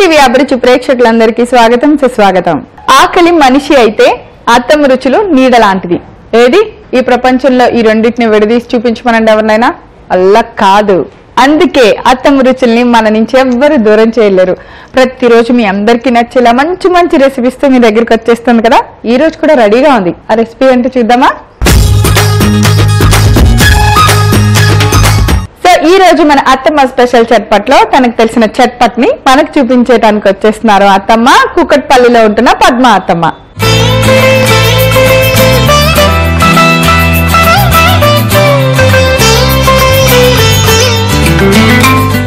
TV అభిరుచి ప్రేక్షకులందరికీ స్వాగతం సుస్వాగతం. ఆకలి మనిషి అయితే అత్తమ్మ రుచులు నీడ లాంటిది. ఏది ఈ ప్రపంచంలో ఈ రెండింటిని విడదీసి చూపించమనండి ఎవరినైనా. అల్లా కాదు. అందుకే అత్తమ్మ రుచుల్ని మన నుంచి ఎవ్వరు దూరం చేయలేరు. ప్రతిరోజు మీ అందరికీ నచ్చేలా మంచి మంచి రెసిపీస్ తో మీ దగ్గరికి వచ్చేస్తుంది కదా. ఈ రోజు కూడా రెడీగా ఉంది. ఆ రెసిపీ ఏంటో చూద్దామా? ఈ రోజు మన అత్తమ్మ స్పెషల్ చట్పట్ లో తనకు తెలిసిన చట్పట్ ని మనకు చూపించడానికి వచ్చేస్తున్నారు అత్తమ్మ. కుకట్పల్లిలో ఉంటున్న పద్మ అత్తమ్మ.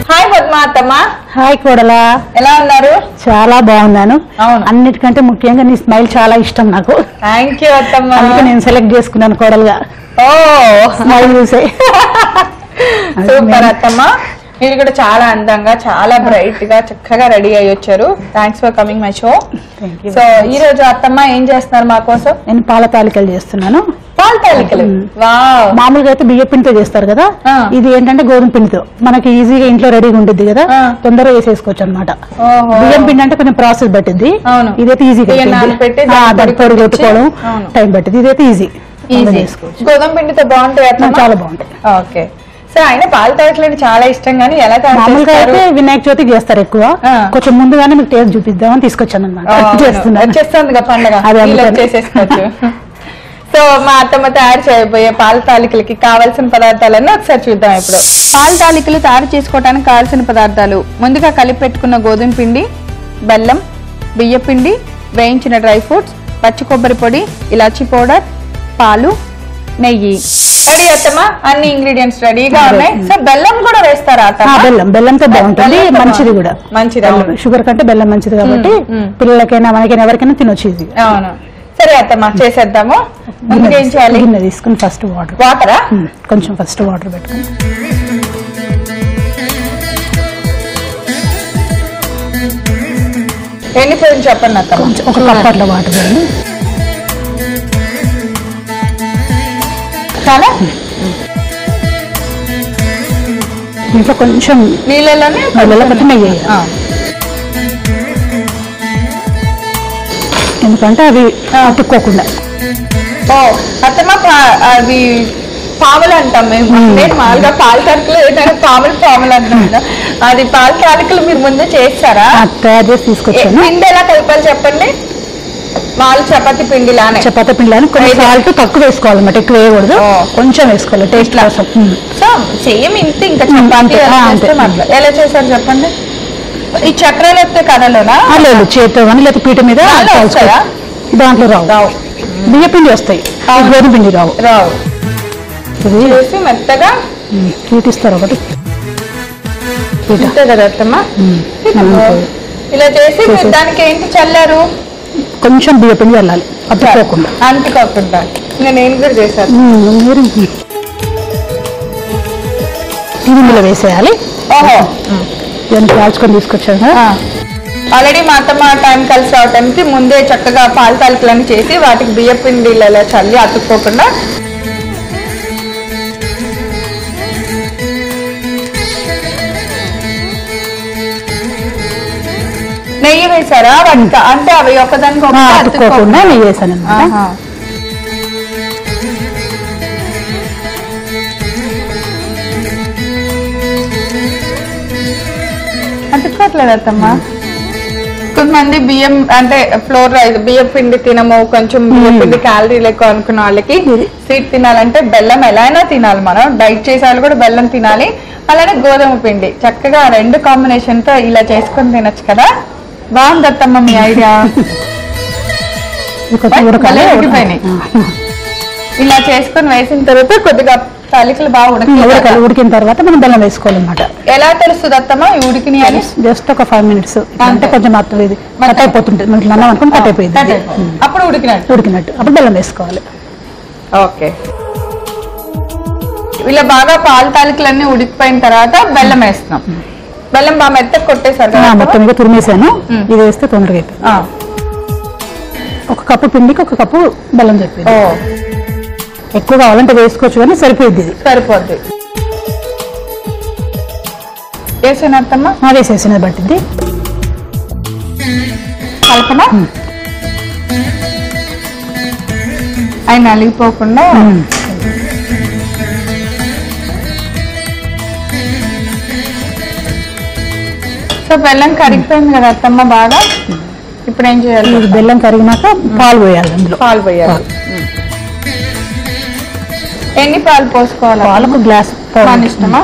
హాయ్ పద్మ అత్తమ్మ. హాయ్ కోడలా, ఎలా ఉన్నారు? చాలా బాగున్నాను. అన్నిటికంటే ముఖ్యంగా నీ స్మైల్ చాలా ఇష్టం నాకు. థ్యాంక్ యూ అత్తమ్మ. అందుకే నేను సెలెక్ట్ చేసుకున్నాను కోడలుగా. ఓ స్మైల్ చూసే. సూపర్ అత్తమ్మ. మీరు కూడా చాలా అందంగా చాలా బ్రైట్ గా చక్కగా రెడీ అయ్యి వచ్చారు. Thanks for coming my show. So ఈ రోజు అత్తమ్మ ఏం చేస్తున్నారు మా కోసం? నేను పాల తాలికలు చేస్తున్నాను. పాల తాలికలు మామూలుగా అయితే బియ్య పిండితో చేస్తారు కదా, ఇది ఏంటంటే గోధుమ పిండితో మనకి ఈజీగా ఇంట్లో రెడీగా ఉంటుంది కదా, తొందరగా వేసేసుకోవచ్చు అనమాట. బియ్యం పిండి అంటే కొంచెం ప్రాసెస్ పట్టింది, ఇదైతే ఈజీగా పొడి కొట్టుకోవడం టైం పట్టింది. ఇదైతే ఈజీ. గోధుమ పిండితో బాగుంటాయి, చాలా బాగుంటాయి. ఓకే. సో ఆయన పాల తాలికలు చాలా ఇష్టం కానీ ఎలా మామూలుగా అయితే వినాయక చవితికి చేస్తారు ఎక్కువ. కొంచెం ముందుగానే మీకు టేస్ట్ చూపిద్దామని తీసుకొచ్చాను అనమాట. చేస్తుంది పండుగ చేసేసుకోవచ్చు. సో మా అత్తమ్మ తయారు చేయబోయే పాల తాలికలకి కావాల్సిన పదార్థాలన్నీ ఒకసారి చూద్దాం. ఇప్పుడు పాల తాలికలు తయారు చేసుకోవడానికి కావాల్సిన పదార్థాలు: ముందుగా కలిపి పెట్టుకున్న గోధుమ పిండి, బెల్లం, బియ్య పిండి, వేయించిన డ్రై ఫ్రూట్స్, పచ్చి కొబ్బరి పొడి, ఇలాచీ పౌడర్, పాలు, నెయ్యి. రెడీ అత్తమ్మ? అన్ని ఇంగ్రీడియంట్స్ రెడీగా ఉన్నాయి. సో బెల్లం కూడా వేస్తారా అత్తమ్మ? బెల్లంతో బాగుంటుంది, మంచిది కూడా. మంచిది. షుగర్ కంటే బెల్లం మంచిది కాబట్టి పిల్లలకైనా మనకైనా ఎవరికైనా తినొచ్చు ఇది. అవును. సరే అత్తమ్మ చేసేద్దాము. ముందుగా ఏం చేయాలి? గిన్నె తీసుకుని ఫస్ట్ వాటరా కొంచెం ఫస్ట్ వాటర్ పెట్టుకుని ఎండిపోయింది చెప్పండి అత్తమ్మ. ఒక కప్ అట్లా వాటర్ వేయండి. చాలా ఇంట్లో కొంచెం నీళ్ళలోనే కొంచెం నెయ్యి, ఎందుకంటే అవి అతుక్కోకుండా. ఓ అత్తమ్మ, అది పాములు అంటాం మేము. మామూలుగా పాల తాలికలు ఏదైనా పాములు అంటాం కదా, అది పాల తాలికలు మీరు ముందు చేస్తారా? తయారు చేసి తీసుకొచ్చాను. పిండి ఎలా కలపాలి చెప్పండి? వాళ్ళు చపాతి పిండి లానే కొంచెం సాల్ట్ తక్కువ వేసుకోవాలన్నమాట, ఎక్కువ వేయకూడదు, కొంచెం వేసుకోవాలి టేస్ట్ కోసం. సో సేమ్ ఇంత ఇంకా చపాతి ఎలా చేశారు చెప్పండి? ఈ చక్రాలు వస్తే కర్రలోనా? లేదు, చేతితో కానీ లేదా పీట మీద దాంట్లో రావు. బియ్య పిండి వస్తాయి, గోధుమ పిండి రావు. ఇది మెత్తగా చూపిస్తారు ఒకటి కదా అత్తమ్మ. ఇలా చేసి దానికి ఏంటి చల్లారు? కొంచెం బియ్య పిండి వెళ్ళాలి, అతుక్కోకుండా. అంటుకోకుండా. నేను కూడా చేశాను. గిన్నెలో వేసేయాలి. ఓహో, దాన్ని కాల్చుకొని తీసుకొచ్చాను. ఆల్రెడీ మా అత్తమ్మ టైం కలిసి రావటానికి ముందే చక్కగా పాల తాలికలన్నీ చేసి వాటికి బియ్య పిండిలలో చల్లి అతుక్కోకుండా. నెయ్యి వేసారా వాటికి? అంటే అవి ఒకదానికి అతుక్కోకుండా నెయ్యి వేసాను. అతుక్కోవట్లేదు అత్తమ్మ. కొంతమంది బియ్యం అంటే ఫ్లోర్ రైస్ బియ్యం పిండి తినము, కొంచెం బియ్యం పిండి క్యాలరీలు ఎక్కువ అనుకున్న వాళ్ళకి స్వీట్ తినాలంటే బెల్లం ఎలా అయినా తినాలి. మనం డైట్ చేసే వాళ్ళు కూడా బెల్లం తినాలి. అలానే గోధుమ పిండి చక్కగా రెండు కాంబినేషన్ తో ఇలా చేసుకొని తినొచ్చు కదా. బాగుంది అత్తమ్మ మీ ఐడియా. ఇలా చేసుకొని వేసిన తర్వాత కొద్దిగా తాలికలు బాగా ఉడికిన తర్వాత మనం బెల్లం వేసుకోవాలన్నమాట. ఎలా తెలుస్తుంది అత్తమ్మ ఉడికిని అని? జస్ట్ ఒక 5 minutes అంటే కొంచెం మాత్రం ఇది కట్ అయిపోతుంటుంది, మనకి అన్నం అనుకుని కట్ అయిపోయింది. అప్పుడు ఉడికినట్టు అప్పుడు బెల్లం వేసుకోవాలి. ఓకే. ఇలా బాగా పాల తాలికలన్నీ ఉడికిపోయిన తర్వాత బెల్లం వేస్తున్నాం. బెల్లం బాగా మెత్తగా కొట్టేసారు, మొత్తం తురిమేసాను. ఇది వేస్తే తొందరగా అయిపోయింది. ఒక కప్పు పిండికి ఒక కప్పు బెల్లం చెప్పింది. ఎక్కువ కావాలంటే వేసుకోవచ్చు కానీ సరిపోద్ది. వేసేనత్తమ్మా? వేసేసినది పట్టింది. కలపనా అవి నలిగిపోకుండా. సో బెల్లం కరిగిపోయింది కదా అత్తమ్మ బాగా. ఇప్పుడు ఏం చేయాలి? బెల్లం కరిగినాక పాలు పోయాలి, అందులో పాలు పోయాలి. ఎన్ని పాలు పోసుకోవాలి? పాలకు గ్లాస్ మన ఇష్టమా?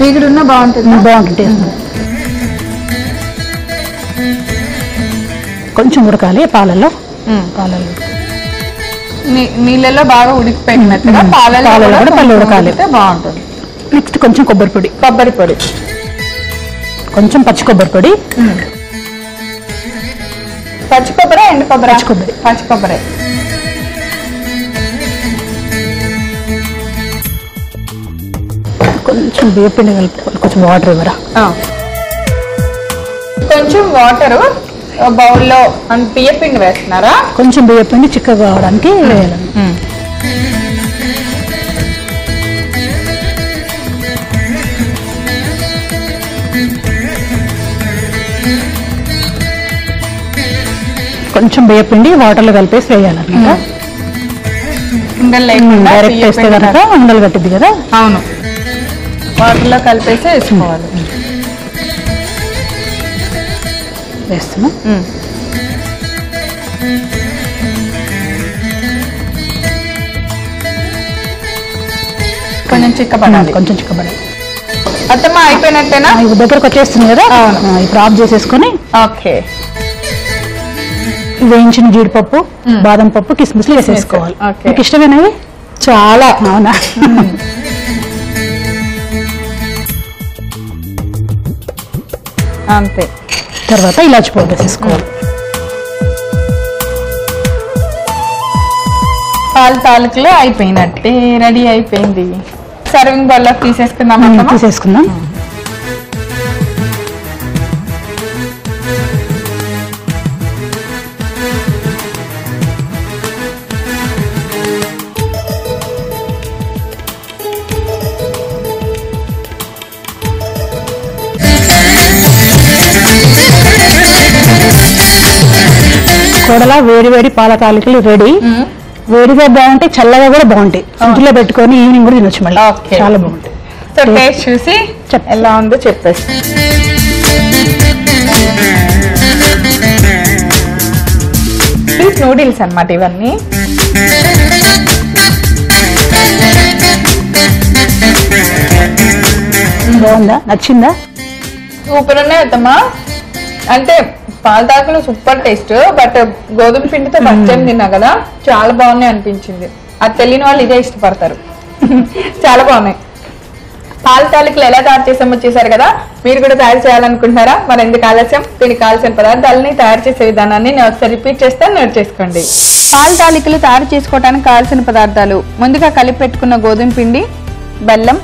మీగుడున్నా బాగుంటుంది. బాగుంటుంది. కొంచెం ఉడకాలి పాలలో. నీళ్ళలో బాగా ఉడికిపోయినట్టుగా పాలలో కూడా పళ్ళు ఉడకాలి, బాగుంటుంది. నెక్స్ట్ కొంచెం కొబ్బరి పొడి, కొంచెం పచ్చి కొబ్బరి పొడి. పచ్చి కొబ్బరి, ఎండు కొబ్బరి? పచ్చి కొబ్బరి. కొంచెం బియ్యపిండి కలుపుకోవాలి. కొంచెం వాటర్ ఇవ్వరా? కొంచెం వాటర్ బౌల్లో. బియ్యపిండి వేస్తున్నారా? కొంచెం బియ్యపిండి చిక్కగా కావడానికి వేయాలి. కొంచెం బియ్యపిండి వాటర్లో కలిపేసి వేయాలన్నమాట. డైరెక్ట్ వేస్తే కనుక ఉండలు కట్టింది కదా. అవును, వాటర్లో కలిపేసి వేసుకోవాలి. వేస్తున్నా. కొంచెం చిక్కబడాలి. అత్తమ్మ అయిపోయినట్టేనా? దగ్గరకు వచ్చేస్తుంది కదా. ఇప్పుడు ఆఫ్ చేసేసుకొని ఓకే వేయించిన జీడిపప్పు, బాదం పప్పు, కిస్మిస్లు వేసేసుకోవాలి. మీకు ఇష్టమైనవి చాలా. అవునా? అంతే. తర్వాత ఇలాచి పౌడర్ వేసేసుకోవాలి. పాలు తాలూకులు అయిపోయినట్టే, రెడీ అయిపోయింది. సర్వింగ్ బౌల్ తీసేసుకుందాం. తీసేసుకుందాం. కోడల వేడి వేడి పాల తాలికలు రెడీ. వేడిగా బాగుంటాయి, చల్లగా కూడా బాగుంటాయి. ఫ్రిడ్జ్ లో పెట్టుకొని ఈవినింగ్ కూడా తినొచ్చు మళ్ళీ. చాలా బాగుంటాయి. సో టేస్ట్ చూసి ఎలా ఉందో చెప్పేసి. నూడిల్స్ అన్నమాట ఇవన్నీ. బాగుందా? నచ్చిందా? సూపర్ ఉన్నాయి అత్తమ్మా. అంటే పాల తాకులు సూపర్ టేస్ట్, బట్ గోధుమ పిండితో ఫస్ట్ టైం తిన్నా కదా, చాలా బాగున్నాయి అనిపించింది. అది తెలియని వాళ్ళు ఇదే ఇష్టపడతారు. చాలా బాగున్నాయి. పాల తాలికలు ఎలా తయారు చేసామో చూసారు కదా. మీరు కూడా తయారు చేయాలనుకుంటున్నారా? మరి ఎందుకు ఆలస్యం? దీనికి కావాల్సిన పదార్థాలని తయారు చేసే విధానాన్ని నేను ఒకసారి రిపీట్ చేస్తే నోట్ చేసుకోండి. పాల తాలికలు తయారు చేసుకోవడానికి కావాల్సిన పదార్థాలు: ముందుగా కలిపి పెట్టుకున్న గోధుమ పిండి, బెల్లం,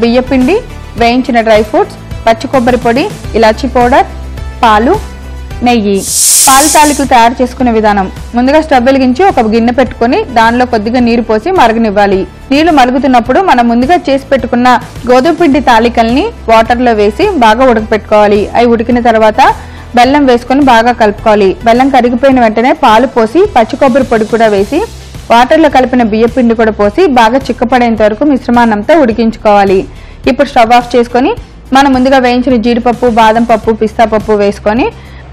బియ్యపిండి, వేయించిన డ్రై ఫ్రూట్స్, పచ్చి కొబ్బరి పొడి, ఇలాచీ పౌడర్, పాలు, నెయ్యి. పాల తాలికలు తయారు చేసుకునే విధానం: ముందుగా స్టవ్ వెలిగించి ఒక గిన్నె పెట్టుకొని దానిలో కొద్దిగా నీరు పోసి మరగనివ్వాలి. నీళ్లు మరుగుతున్నప్పుడు మనం ముందుగా చేసి పెట్టుకున్న గోధుమ పిండి తాలికల్ని వాటర్లో వేసి బాగా ఉడకపెట్టుకోవాలి. అవి ఉడికిన తర్వాత బెల్లం వేసుకొని బాగా కలుపుకోవాలి. బెల్లం కరిగిపోయిన వెంటనే పాలు పోసి పచ్చి కొబ్బరి పొడి కూడా వేసి వాటర్లో కలిపిన బియ్య పిండి కూడా పోసి బాగా చిక్కపడేంత వరకు మిశ్రమాన్నంతా ఉడికించుకోవాలి. ఇప్పుడు స్టవ్ ఆఫ్ చేసుకొని మనం ముందుగా వేయించిన జీడిపప్పు, బాదం పప్పు, పిస్తా పప్పు వేసుకొని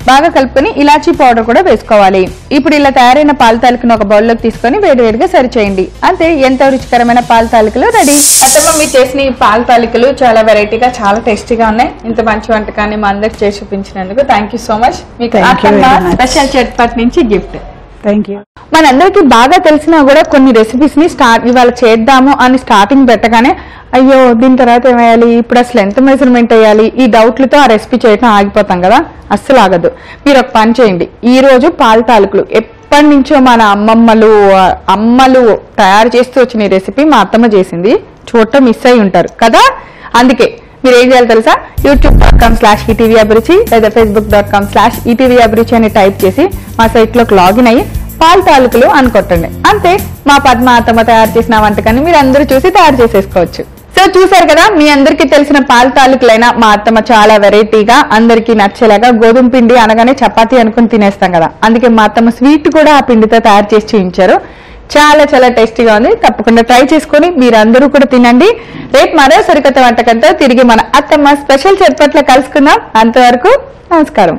బాగా కలుపుకొని ఇలాచీ పౌడర్ కూడా వేసుకోవాలి. ఇప్పుడు ఇలా తయారైన పాల తాలికను ఒక బౌల్లోకి తీసుకొని వేడివేడిగా సర్వ్ చేయండి. అంతే, ఎంతో రుచికరమైన పాల తాలికలు రెడీ. అత్తమ్మ మీరు చేసిన ఈ పాల తాలికలు చాలా వెరైటీగా, చాలా టేస్టీగా ఉన్నాయి. ఇంత మంచి వంటకాన్ని మా అందరికి చేసి చూపించినందుకు థ్యాంక్ యూ సో మచ్. మీకు స్పెషల్ చట్పట్ నుంచి గిఫ్ట్. Thank you. మనందరికి బాగా తెలిసినా కూడా కొన్ని రెసిపీస్ ని ఇవాళ చేద్దాము అని స్టార్టింగ్ పెట్టగానే అయ్యో దీని తర్వాత ఏమేయాలి, ఇప్పుడు అసలు ఎంత మెజర్మెంట్ వేయాలి, ఈ డౌట్లతో ఆ రెసిపీ చేయడం ఆగిపోతాం కదా. అస్సలు ఆగదు. మీరు ఒక పని చేయండి. ఈ రోజు పాల తాలికలు ఎప్పటి నుంచో మన అమ్మలు తయారు చేస్తూ వచ్చిన ఈ రెసిపీ మా అత్తమ్మ చేసింది. చూడటం మిస్ అయి ఉంటారు కదా. అందుకే మీరు ఏం చేయాలి తెలుసా? youtube.com/etvabruchi లేదా facebook.com/etvabruchi అని టైప్ చేసి మా సైట్లోకి లాగిన్ అయ్యి పాల తాలూకులు అనుకొట్టండి. అంతే, మా పద్మ అత్తమ్మ తయారు చేసిన వంటకాన్ని మీరు అందరూ చూసి తయారు చేసేసుకోవచ్చు. సో చూసారు కదా, మీ అందరికీ తెలిసిన పాల తాలూకులైనా మా అత్తమ్మ చాలా వెరైటీగా అందరికీ నచ్చేలాగా గోధుమ పిండి అనగానే చపాతీ అనుకుని తినేస్తాం కదా, అందుకే మా అత్తమ్మ స్వీట్ కూడా ఆ పిండితో తయారు చేసి చూపించారు. చాలా చాలా టేస్టీగా ఉంది. తప్పకుండా ట్రై చేసుకొని మీరందరూ కూడా తినండి. రేపు మరో సరికొత్త వంటకంతో తిరిగి మన అత్తమ్మ స్పెషల్ చట్పట్లో కలుసుకుందాం. అంతవరకు నమస్కారం.